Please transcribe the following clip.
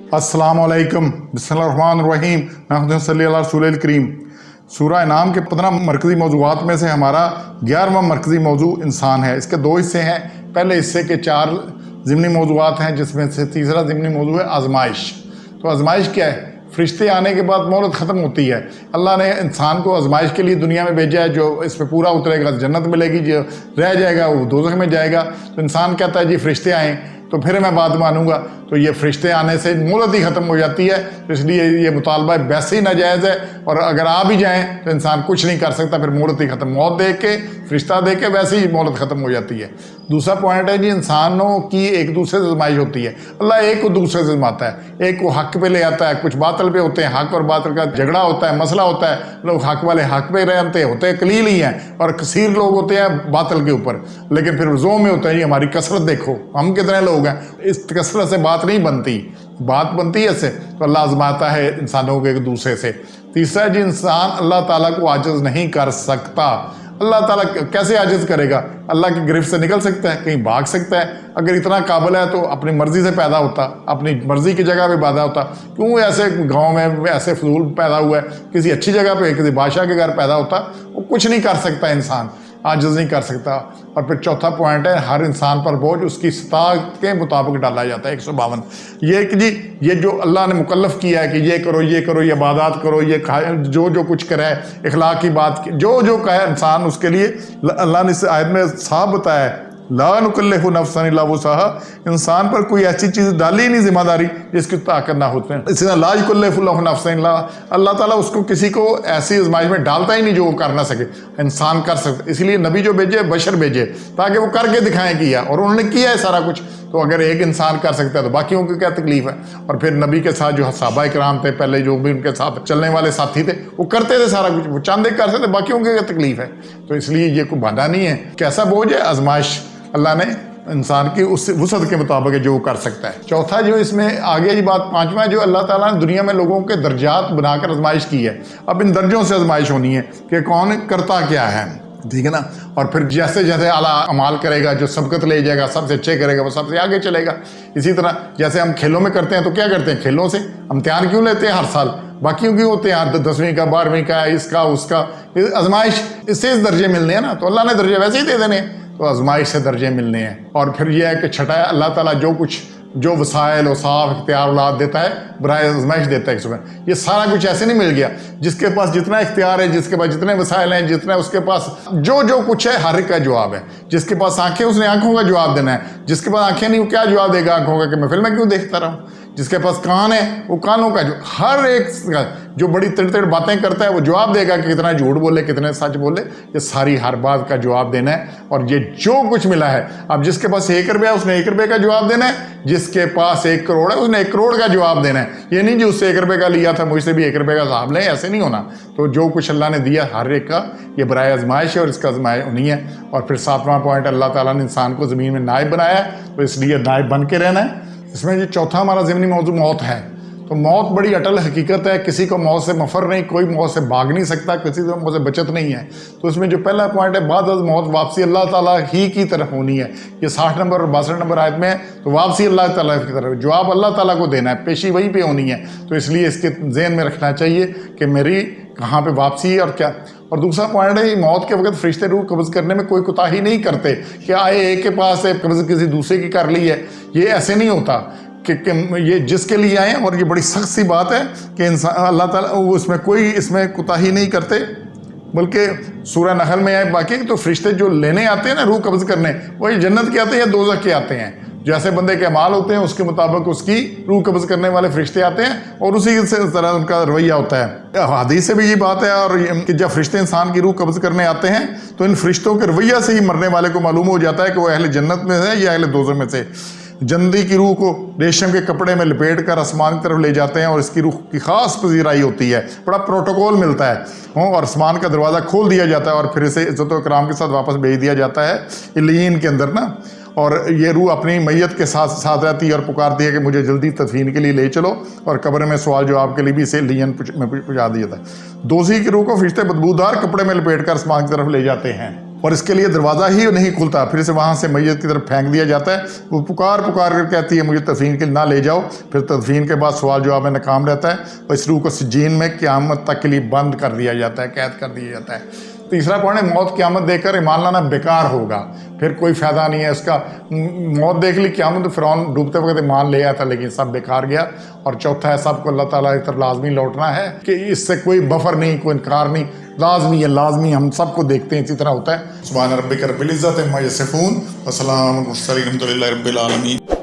अस्सलाम वालेकुम, बिस्मिल्लाहिर्रहमानिर्रहीम, नहमदुलिल्लाहि सल्ली अला रसूलिल करीम। सूरह नाम के 15 मरकज़ी मौज़ूआत में से हमारा 11वां मरकज़ी मौजू इंसान है। इसके 2 हिस्से हैं। पहले हिस्से के 4 ज़िमनी मौज़ूआत हैं, जिसमें से तीसरा ज़िमनी मौजू है आज़माइश। तो आज़माइश क्या है? फरिश्ते आने के बाद मोहलत ख़त्म होती है। अल्लाह ने इंसान को आज़माइश के लिए दुनिया में भेजा है। जो इस पर पूरा उतरेगा जन्नत मिलेगी, जो रह जाएगा वो दोज़ख में जाएगा। तो इंसान कहता है जी फरिश्ते आएँ तो फिर मैं बात मानूंगा। तो ये फरिश्ते आने से मोहलत ही ख़त्म हो जाती है। तो इसलिए ये मुतालबा वैसे ही नाजायज़ है, और अगर आ भी जाएँ तो इंसान कुछ नहीं कर सकता, फिर मोहलत ही ख़त्म। मौत दे के फरिश्ता दे के वैसे ही मोहलत ख़त्म हो जाती है। दूसरा पॉइंट है जी, इंसानों की एक दूसरे से आज़माइश होती है। अल्लाह एक को दूसरे से आज़माता है। एक को हक़ पे ले आता है, कुछ बातिल पे होते हैं। हक़ और बातिल का झगड़ा होता है, मसला होता है। लोग हक़ वाले हक़ पे रहते होते हैं, कलील ही हैं, और कसीर लोग होते हैं बातिल के ऊपर। लेकिन फिर ज़ों में होता है जी हमारी कसरत देखो, हम कितने लोग हैं। इस कसरत से बात नहीं बनती, बात बनती है इससे। तो अल्लाह आज़माता है इंसानों को एक दूसरे से। तीसरा जी, इंसान अल्लाह ताला को आजिज़ नहीं कर सकता। अल्लाह ताला कैसे आजिज़ करेगा? अल्लाह की गिरफ्त से निकल सकता है, कहीं भाग सकता है। अगर इतना काबिल है तो अपनी मर्ज़ी से पैदा होता, अपनी मर्ज़ी की जगह पे पैदा होता। क्यों ऐसे गांव में ऐसे फजूल पैदा हुआ है? किसी अच्छी जगह पे किसी बादशाह के घर पैदा होता। वो कुछ नहीं कर सकता, इंसान आजिज़ नहीं कर सकता। और फिर चौथा पॉइंट है, हर इंसान पर बोझ उसकी इस्ताअत के मुताबिक डाला जाता है। 152 ये कि जी ये जो अल्लाह ने मुकल्लफ़ किया है कि ये करो, ये करो, ये इबादत करो, ये जो कुछ करे, इखलाक की बात जो कहे इंसान उसके लिए अल्लाह ने इस आयत में साफ बताया है, ला नुकल्लिफु नफ्सन इल्ला वुसअहा। इंसान पर कोई ऐसी चीज़ डाली ही नहीं जिम्मेदारी जिसकी ताकत ना होते हैं। इसी तरह ला युकल्लिफु नफ्सन इल्ला, अल्लाह ताला उसको किसी को ऐसी आज़माइश में डालता ही नहीं जो वो कर ना सके। इंसान कर सकते, इसलिए नबी जो भेजे बशर भेजे ताकि वो करके दिखाएं किया, और उन्होंने किया है सारा कुछ। तो अगर एक इंसान कर सकता है तो बाकियों को क्या तकलीफ है? और फिर नबी के साथ जो सहाबा किराम थे, पहले जो भी उनके साथ चलने वाले साथी थे, वो करते थे सारा कुछ, वो चांदे कर सकते, बाकियों की क्या तकलीफ है? तो इसलिए ये कोई बहाना नहीं है। कैसा बोझ है? आज़माइश अल्लाह ने इंसान की उस वुसअत के मुताबिक जो कर सकता है। चौथा जो इसमें आगे जी बात, 5वां जो अल्लाह ताला ने दुनिया में लोगों के दर्जात बनाकर आज़माइश की है। अब इन दर्जों से आज़माइश होनी है कि कौन करता क्या है, ठीक है ना। और फिर जैसे जैसे आला अमाल करेगा, जो सबकत ले जाएगा, सबसे अच्छे करेगा, वो सबसे आगे चलेगा। इसी तरह जैसे हम खेलों में करते हैं तो क्या करते हैं, खेलों से हम इम्तिहान क्यों लेते हैं हर साल? बाकियों क्यों होते हैं 10वीं का, 12वीं का, इसका उसका, आज़माइश, इससे दर्जे मिलने हैं ना। तो अल्लाह ने दर्जे वैसे ही दे देने हैं, तो आज़माइश से दर्जे मिलने हैं। और फिर यह है कि छठा है, अल्लाह ताला जो कुछ जो वसाइल औसाफ इख्तियार औलाद देता है बराए आज़माइश देता है। इसमें ये सारा कुछ ऐसे नहीं मिल गया। जिसके पास जितना इख्तियार है, जिसके पास जितने वसाइल हैं, जितना उसके पापास जो कुछ है, हर एक का जवाब है। जिसके पास आंखें, उसने आंखों का जवाब देना है। जिसके पास आंखें नहीं, वो क्या जवाब देगा आंखों का कि मैं फिल्में क्यों देखता रहूँ? जिसके पास कान है, वो कानों का हर एक जो बड़ी तिड़ बातें करता है वो जवाब देगा कि कितना झूठ बोले, कितने सच बोले। ये सारी हर बात का जवाब देना है। और ये जो कुछ मिला है, अब जिसके पास 1 रुपया उसने 1 रुपये का जवाब देना है, जिसके पास 1 करोड़ है उसने 1 करोड़ का जवाब देना है। ये नहीं जो उससे 1 रुपये का लिया था मुझसे भी 1 रुपये का हिसाब लें, ऐसे नहीं होना। तो जो कुछ अल्लाह ने दिया हर एक का, ये बराए आज़माइश है, और इसका आज़माइश नहीं है। और फिर 7वां पॉइंट, अल्लाह ताला ने इंसान को ज़मीन में नायब बनाया है, तो इसलिए नायब बन के रहना है। इसमें ये चौथा हमारा ज़िमनी मौजू मौत है। तो मौत बड़ी अटल हकीकत है, किसी को मौत से मफर नहीं, कोई मौत से भाग नहीं सकता, किसी को मौत से बचत नहीं है। तो इसमें जो पहला पॉइंट है, बाद मौत वापसी अल्लाह ताला ही की तरफ होनी है। ये 60 नंबर और 62 नंबर आयत में है। तो वापसी अल्लाह ताला की तरफ, जवाब अल्लाह ताला को देना है, पेशी वहीं पे होनी है। तो इसलिए इसके ज़हन में रखना चाहिए कि मेरी कहाँ पे वापसी है और क्या। और दूसरा पॉइंट है, मौत के वक्त फरिश्ते रूह कब्ज़ करने में कोई कोताही नहीं करते कि आए एक के पास है कब्ज़ किसी दूसरे की कर ली है। ये ऐसे नहीं होता कि ये जिसके लिए आए। और ये बड़ी सख्त सी बात है कि इंसान अल्लाह ताला उसमें कोई इसमें कोताही नहीं करते। बल्कि सूरह नहल में है बाकी तो फरिश्ते जो लेने आते हैं ना रूह कब्ज़ करने, वही जन्नत के आते हैं या दोज़ख के आते हैं। जैसे बंदे के अमाल होते हैं उसके मुताबिक उसकी रूह कब्ज़ करने वाले फरिश्ते आते हैं, और उसी से तरह उनका रवैया होता है। हदीस से भी ये बात है, और कि जब फरिश्ते इंसान की रूह कब्ज़ करने आते हैं तो इन फरिश्तों के रवैया से ही मरने वाले को मालूम हो जाता है कि वो अहले जन्नत में है या अहले दोज़ख में से। जन्नती की रूह को रेशम के कपड़े में लपेट कर आसमान की तरफ ले जाते हैं, और इसकी रूह की खास पजीराई होती है, बड़ा प्रोटोकॉल मिलता है, और आसमान का दरवाज़ा खोल दिया जाता है, और फिर इसे इज़्ज़त व इकराम के साथ वापस भेज दिया जाता है इल्लीन के अंदर ना। और ये रूह अपनी मैयत के साथ साथ रहती है और पुकारती है कि मुझे जल्दी तदफीन के लिए ले चलो, और कब्र में सवाल जवाब के लिए भी इसे लियन में पहुँचा दिया था। दोषी की रूह को फरिश्ते बदबूदार कपड़े में लपेट कर आसमान की तरफ ले जाते हैं, اور اس کے لیے دروازہ ہی نہیں کھلتا، پھر اسے وہاں سے میت کی طرف پھینک دیا جاتا ہے. وہ پکار کر کہتی ہے مجھے تدفین کے نہ لے جاؤ. پھر تدفین کے بعد سوال جواب میں ناکام رہتا ہے اور اس روح کو سجین میں قیامت تک کے لیے بند کر دیا جاتا ہے، قید کر دیا جاتا ہے. تیسرا پوائنٹ ہے موت قیامت دیکھ کر ایمان لانا بیکار ہوگا، پھر کوئی فائدہ نہیں ہے اس کا. موت دیکھ لی قیامت، فرعون ڈوبتے وقت ایمان لے آیا تھا لیکن سب بیکار گیا. اور چوتھا ہے سب کو اللہ تعالیٰ کی طرف لازمی لوٹنا ہے کہ اس سے کوئی بفر نہیں، کوئی انکار نہیں، لازمی ہے، لازمی ہم سب کو دیکھتے ہیں اسی طرح ہوتا ہے. سبحان ربک رب العزت عما یصفون وسلام علی المرسلین الحمد للہ رب العالمین.